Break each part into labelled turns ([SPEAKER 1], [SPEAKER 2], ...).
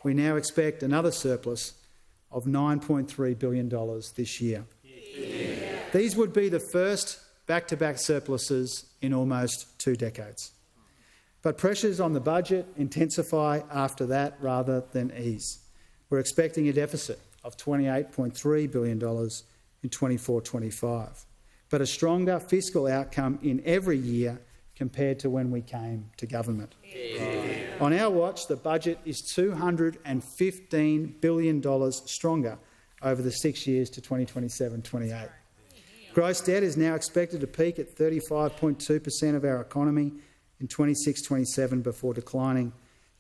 [SPEAKER 1] we now expect another surplus of $9.3 billion this year. Yeah. These would be the first back-to-back surpluses in almost 2 decades. But pressures on the budget intensify after that rather than ease. We're expecting a deficit of $28.3 billion in 24-25, but a stronger fiscal outcome in every year compared to when we came to government. Yeah. On our watch, the budget is $215 billion stronger over the 6 years to 2027-28. Gross debt is now expected to peak at 35.2% of our economy in 26-27 before declining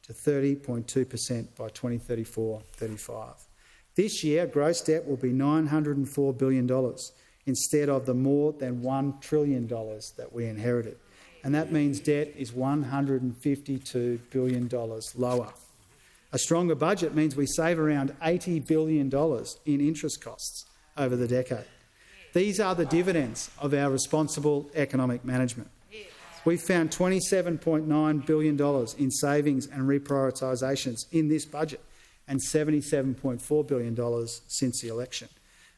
[SPEAKER 1] to 30.2% by 2034-35. This year, gross debt will be $904 billion instead of the more than $1 trillion that we inherited. And that means debt is $152 billion lower. A stronger budget means we save around $80 billion in interest costs over the decade. These are the dividends of our responsible economic management. We've found $27.9 billion in savings and reprioritisations in this budget and $77.4 billion since the election.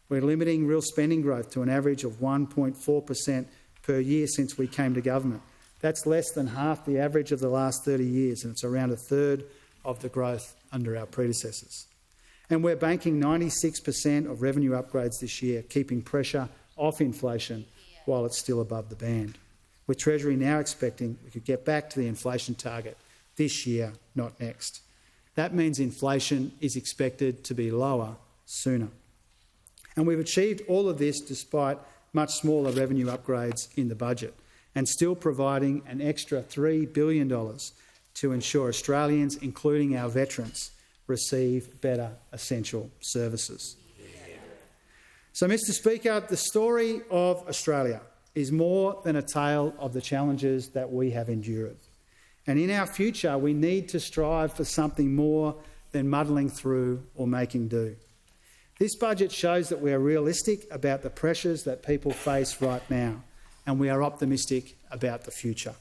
[SPEAKER 1] We're limiting real spending growth to an average of 1.4% per year since we came to government. That's less than half the average of the last 30 years, and it's around a third of the growth under our predecessors. And we're banking 96% of revenue upgrades this year, keeping pressure off inflation while it's still above the band, with Treasury now expecting we could get back to the inflation target this year, not next. That means inflation is expected to be lower sooner. And we've achieved all of this despite much smaller revenue upgrades in the budget and still providing an extra $3 billion to ensure Australians, including our veterans, receive better essential services. So, Mr Speaker, the story of Australia is more than a tale of the challenges that we have endured. And in our future, we need to strive for something more than muddling through or making do. This budget shows that we are realistic about the pressures that people face right now, and we are optimistic about the future.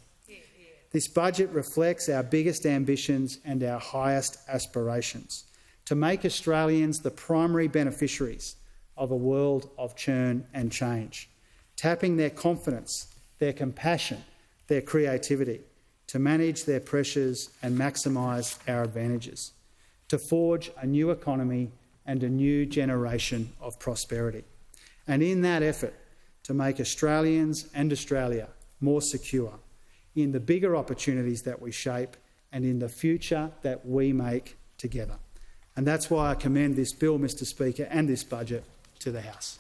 [SPEAKER 1] This budget reflects our biggest ambitions and our highest aspirations to make Australians the primary beneficiaries of a world of churn and change, tapping their confidence, their compassion, their creativity, to manage their pressures and maximise our advantages, to forge a new economy and a new generation of prosperity. And in that effort, to make Australians and Australia more secure in the bigger opportunities that we shape and in the future that we make together. And that's why I commend this bill, Mr Speaker, and this budget to the House.